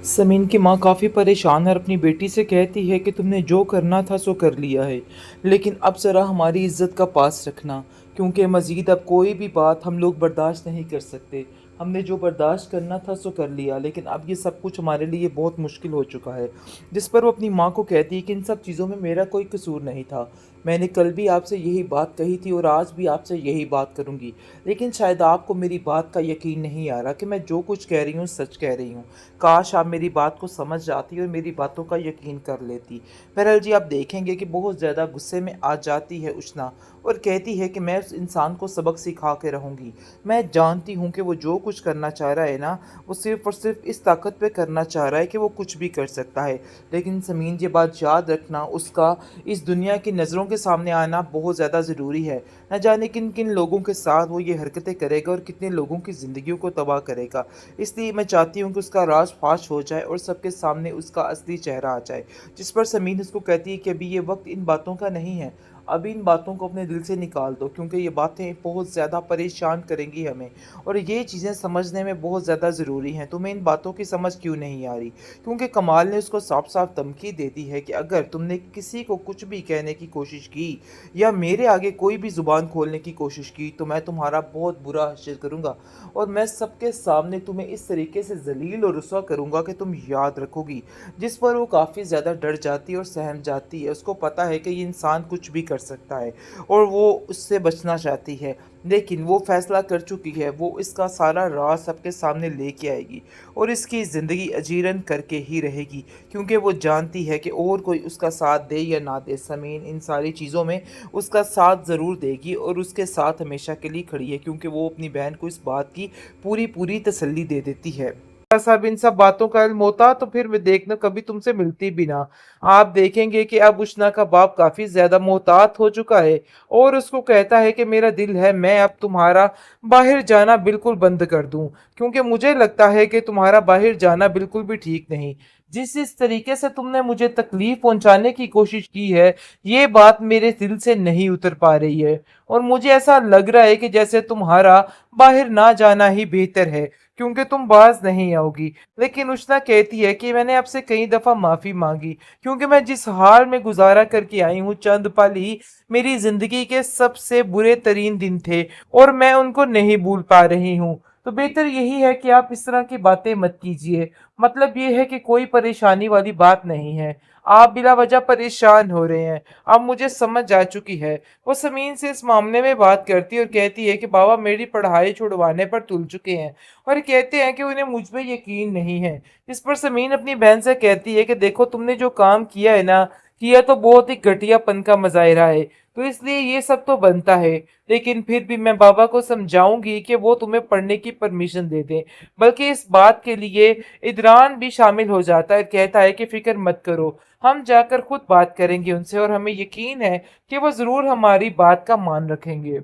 समीन की माँ काफ़ी परेशान है और अपनी बेटी से कहती है कि तुमने जो करना था सो कर लिया है, लेकिन अब ज़रा हमारी इज्जत का पास रखना, क्योंकि मज़ीद अब कोई भी बात हम लोग बर्दाश्त नहीं कर सकते। हमने जो बर्दाश्त करना था सो कर लिया, लेकिन अब ये सब कुछ हमारे लिए बहुत मुश्किल हो चुका है। जिस पर वो अपनी माँ को कहती है कि इन सब चीज़ों में मेरा कोई कसूर नहीं था। मैंने कल भी आपसे यही बात कही थी और आज भी आपसे यही बात करूँगी, लेकिन शायद आपको मेरी बात का यकीन नहीं आ रहा कि मैं जो कुछ कह रही हूँ सच कह रही हूँ। काश आप मेरी बात को समझ जाती और मेरी बातों का यकीन कर लेती। बहरहाल जी, आप देखेंगे कि बहुत ज़्यादा गुस्से में आ जाती है उष्णा और कहती है कि मैं उस इंसान को सबक सिखा के रहूँगी। मैं जानती हूँ कि वो जो कुछ करना चाह रहा है ना, वो सिर्फ़ और सिर्फ़ इस ताकत पे करना चाह रहा है कि वो कुछ भी कर सकता है। लेकिन समीन, ये बात याद रखना, उसका इस दुनिया की नज़रों के सामने आना बहुत ज़्यादा ज़रूरी है। न जाने किन किन लोगों के साथ वो ये हरकतें करेगा और कितने लोगों की ज़िंदगियों को तबाह करेगा। इसलिए मैं चाहती हूँ कि उसका राज फाश हो जाए और सबके सामने उसका असली चेहरा आ जाए। जिस पर समीन उसको कहती है कि अभी ये वक्त इन बातों का नहीं है। अभी इन बातों को अपने दिल से निकाल दो, क्योंकि ये बातें बहुत ज़्यादा परेशान करेंगी हमें और ये चीज़ें समझने में बहुत ज़्यादा ज़रूरी हैं। तुम्हें इन बातों की समझ क्यों नहीं आ रही? क्योंकि कमाल ने उसको साफ साफ धमकी दे दी है कि अगर तुमने किसी को कुछ भी कहने की कोशिश की या मेरे आगे कोई भी ज़ुबान खोलने की कोशिश की तो मैं तुम्हारा बहुत बुरा हश्र करूँगा और मैं सबके सामने तुम्हें इस तरीके से ज़लील और रुस्वा करूँगा कि तुम याद रखोगी। जिस पर वो काफ़ी ज़्यादा डर जाती है और सहम जाती है। उसको पता है कि ये इंसान कुछ भी कर सकता है और वो उससे बचना चाहती है, लेकिन वो फैसला कर चुकी है। वो इसका सारा राज सबके सामने लेके आएगी और इसकी ज़िंदगी अजीरन करके ही रहेगी, क्योंकि वो जानती है कि और कोई उसका साथ दे या ना दे, समीन इन सारी चीज़ों में उसका साथ ज़रूर देगी और उसके साथ हमेशा के लिए खड़ी है, क्योंकि वो अपनी बहन को इस बात की पूरी पूरी तसल्ली दे देती है। सब इन सब बातों का इल्म होता तो फिर मैं देखना कभी तुमसे मिलती भी ना। आप देखेंगे कि अब उष्णा का बाप काफी ज्यादा मोहतात हो चुका है और उसको कहता है कि मेरा दिल है मैं अब तुम्हारा बाहर जाना बिल्कुल बंद कर दूं, क्योंकि मुझे लगता है कि तुम्हारा बाहर जाना बिल्कुल भी ठीक नहीं। जिस तरीके से तुमने मुझे तकलीफ पहुंचाने की कोशिश की है, ये बात मेरे दिल से नहीं उतर पा रही है और मुझे ऐसा लग रहा है कि जैसे तुम्हारा बाहर ना जाना ही बेहतर है, क्योंकि तुम बाज नहीं आओगी। लेकिन उष्णा कहती है कि मैंने आपसे कई दफा माफी मांगी, क्योंकि मैं जिस हाल में गुजारा करके आई हूँ, चंद पल ही मेरी जिंदगी के सबसे बुरे तरीन दिन थे और मैं उनको नहीं भूल पा रही हूँ। तो बेहतर यही है कि आप इस तरह की बातें मत कीजिए। मतलब ये है कि कोई परेशानी वाली बात नहीं है। आप बिला वजह परेशान हो रहे हैं। अब मुझे समझ आ चुकी है। वो समीन से इस मामले में बात करती है और कहती है कि बाबा मेरी पढ़ाई छुड़वाने पर तुल चुके हैं और कहते हैं कि उन्हें मुझ पे यकीन नहीं है। इस पर समीन अपनी बहन से कहती है कि देखो तुमने जो काम किया है ना, किया तो बहुत ही घटियापन का मजाहिरा है, तो इसलिए ये सब तो बनता है। लेकिन फिर भी मैं बाबा को समझाऊंगी कि वो तुम्हें पढ़ने की परमिशन दे दें। बल्कि इस बात के लिए इदरान भी शामिल हो जाता है, कहता है कि फिक्र मत करो, हम जाकर खुद बात करेंगे उनसे और हमें यकीन है कि वो जरूर हमारी बात का मान रखेंगे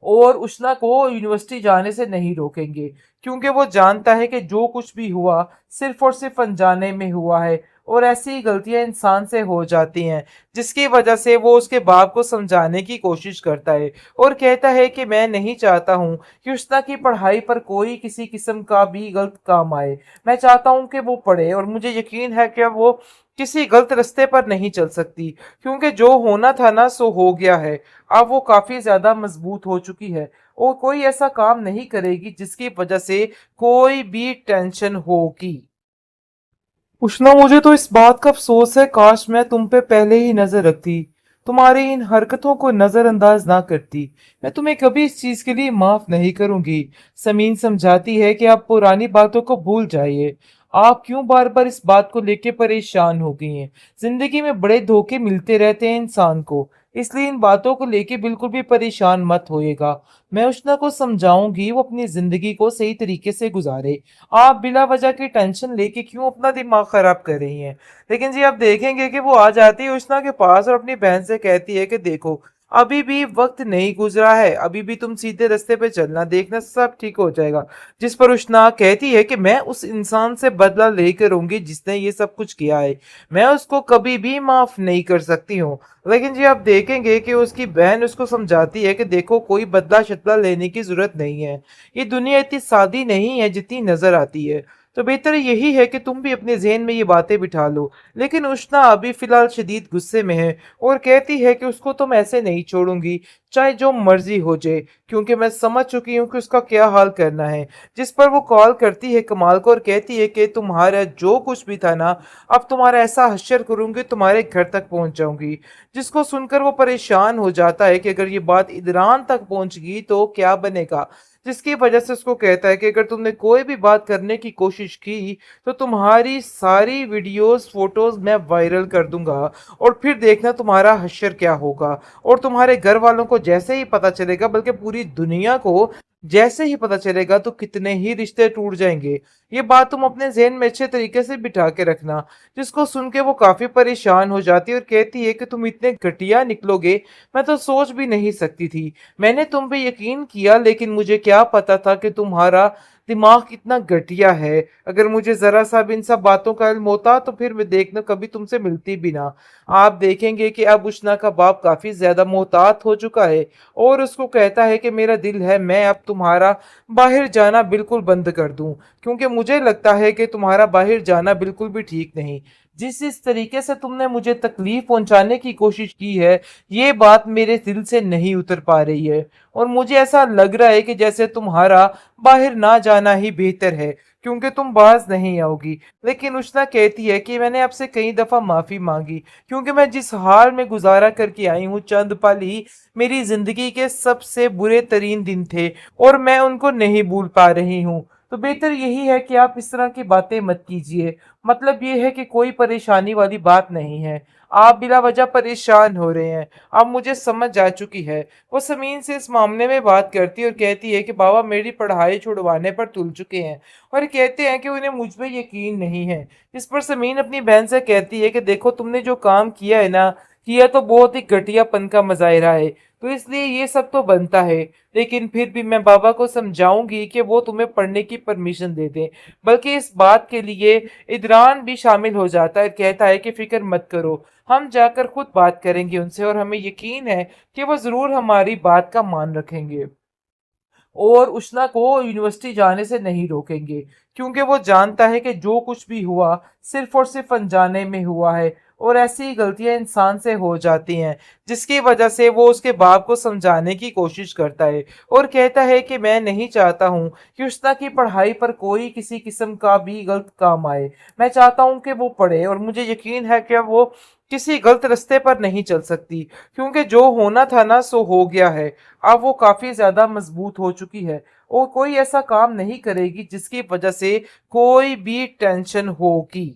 और उष्णा को यूनिवर्सिटी जाने से नहीं रोकेंगे, क्योंकि वो जानता है कि जो कुछ भी हुआ सिर्फ और सिर्फ अनजाने में हुआ है और ऐसी ही गलतियां इंसान से हो जाती हैं, जिसकी वजह से वो उसके बाप को समझाने की कोशिश करता है और कहता है कि मैं नहीं चाहता हूँ कि उष्णा की पढ़ाई पर कोई किसी किस्म का भी गलत काम आए। मैं चाहता हूँ कि वो पढ़े और मुझे यकीन है कि वो किसी गलत रास्ते पर नहीं चल सकती, क्योंकि जो होना था ना सो हो गया है। अब वो काफी ज्यादा मजबूत हो चुकी है और कोई ऐसा काम नहीं करेगी जिसकी वजह से कोई भी टेंशन होगी। उष्णा, मुझे तो इस बात का अफसोस है, काश मैं तुम पे पहले ही नजर रखती, तुम्हारी इन हरकतों को नजरअंदाज ना करती। मैं तुम्हें कभी इस चीज के लिए माफ नहीं करूंगी। समीन समझाती है कि आप पुरानी बातों को भूल जाइए। आप क्यों बार बार इस बात को लेके परेशान हो गई हैं? जिंदगी में बड़े धोखे मिलते रहते हैं इंसान को, इसलिए इन बातों को लेके बिल्कुल भी परेशान मत होइएगा। मैं उष्णा को समझाऊंगी वो अपनी जिंदगी को सही तरीके से गुजारे। आप बिला वजह की टेंशन लेके क्यों अपना दिमाग खराब कर रही हैं? लेकिन जी, आप देखेंगे कि वो आ जाती है उष्णा के पास और अपनी बहन से कहती है कि देखो, अभी भी वक्त नहीं गुजरा है, अभी भी तुम सीधे रास्ते पे चलना, देखना सब ठीक हो जाएगा। जिस पर उष्णा कहती है कि मैं उस इंसान से बदला लेकर रहूंगी जिसने ये सब कुछ किया है, मैं उसको कभी भी माफ नहीं कर सकती हूँ। लेकिन जी, आप देखेंगे कि उसकी बहन उसको समझाती है कि देखो, कोई बदला शदला लेने की जरूरत नहीं है, ये दुनिया इतनी सादी नहीं है जितनी नजर आती है। तो बेहतर यही है कि तुम भी अपने ज़हन में ये बातें बिठा लो। लेकिन उष्ना अभी फ़िलहाल शदीद गुस्से में है और कहती है कि उसको तुम ऐसे नहीं छोड़ूँगी, चाहे जो मर्ज़ी हो जाए, क्योंकि मैं समझ चुकी हूँ कि उसका क्या हाल करना है। जिस पर वो कॉल करती है कमाल को और कहती है कि तुम्हारा जो कुछ भी था ना, अब तुम्हारा ऐसा हश्र करूँगी, तुम्हारे घर तक पहुँच जाऊँगी। जिसको सुनकर वो परेशान हो जाता है कि अगर ये बात इदरान तक पहुँच गई तो क्या बनेगा? जिसकी वजह से उसको कहता है कि अगर तुमने कोई भी बात करने की कोशिश की तो तुम्हारी सारी वीडियोस फोटोज मैं वायरल कर दूंगा और फिर देखना तुम्हारा हश्र क्या होगा। और तुम्हारे घर वालों को जैसे ही पता चलेगा, बल्कि पूरी दुनिया को जैसे ही पता चलेगा, तो कितने ही रिश्ते टूट जाएंगे। ये बात तुम अपने ज़हन में अच्छे तरीके से बिठा के रखना। जिसको सुन के वो काफी परेशान हो जाती है और कहती है कि तुम इतने घटिया निकलोगे, मैं तो सोच भी नहीं सकती थी। मैंने तुम पे यकीन किया, लेकिन मुझे क्या पता था कि तुम्हारा दिमाग कितना घटिया है। अगर मुझे जरा सा भी इन सब बातों का इल्म होता तो फिर मैं देखना कभी तुमसे मिलती भी ना। आप देखेंगे कि अब उष्ना का बाप काफी ज्यादा मोहतात हो चुका है और उसको कहता है कि मेरा दिल है मैं अब तुम्हारा बाहर जाना बिल्कुल बंद कर दूं, क्योंकि मुझे लगता है कि तुम्हारा बाहर जाना बिल्कुल भी ठीक नहीं। जिस तरीके से तुमने मुझे तकलीफ पहुंचाने की कोशिश की है, ये बात मेरे दिल से नहीं उतर पा रही है और मुझे ऐसा लग रहा है कि जैसे तुम्हारा बाहर ना जाना ही बेहतर है, क्योंकि तुम बाज नहीं आओगी। लेकिन उष्ना कहती है कि मैंने आपसे कई दफा माफी मांगी, क्योंकि मैं जिस हाल में गुजारा करके आई हूँ, चंद पल ही मेरी जिंदगी के सबसे बुरे तरीन दिन थे और मैं उनको नहीं भूल पा रही हूँ। तो बेहतर यही है कि आप इस तरह की बातें मत कीजिए। मतलब ये है कि कोई परेशानी वाली बात नहीं है, आप बिला वजह परेशान हो रहे हैं। अब मुझे समझ आ चुकी है। वो समीन से इस मामले में बात करती है और कहती है कि बाबा मेरी पढ़ाई छुड़वाने पर तुल चुके हैं और कहते हैं कि उन्हें मुझ पे यकीन नहीं है। इस पर समीन अपनी बहन से कहती है कि देखो तुमने जो काम किया है ना, किया तो बहुत ही घटियापन का मुजाहिरा है, तो इसलिए ये सब तो बनता है। लेकिन फिर भी मैं बाबा को समझाऊंगी कि वो तुम्हें पढ़ने की परमिशन दे दें। बल्कि इस बात के लिए इदरान भी शामिल हो जाता है, कहता है कि फिक्र मत करो, हम जाकर खुद बात करेंगे उनसे और हमें यकीन है कि वो जरूर हमारी बात का मान रखेंगे और उष्णा को यूनिवर्सिटी जाने से नहीं रोकेंगे, क्योंकि वो जानता है कि जो कुछ भी हुआ सिर्फ और सिर्फ अनजाने में हुआ है और ऐसी गलतियां इंसान से हो जाती हैं, जिसकी वजह से वो उसके बाप को समझाने की कोशिश करता है और कहता है कि मैं नहीं चाहता हूँ कि उष्णा की पढ़ाई पर कोई किसी किस्म का भी गलत काम आए। मैं चाहता हूँ कि वो पढ़े और मुझे यकीन है कि वो किसी गलत रास्ते पर नहीं चल सकती, क्योंकि जो होना था ना सो हो गया है। अब वो काफी ज्यादा मजबूत हो चुकी है और कोई ऐसा काम नहीं करेगी जिसकी वजह से कोई भी टेंशन होगी।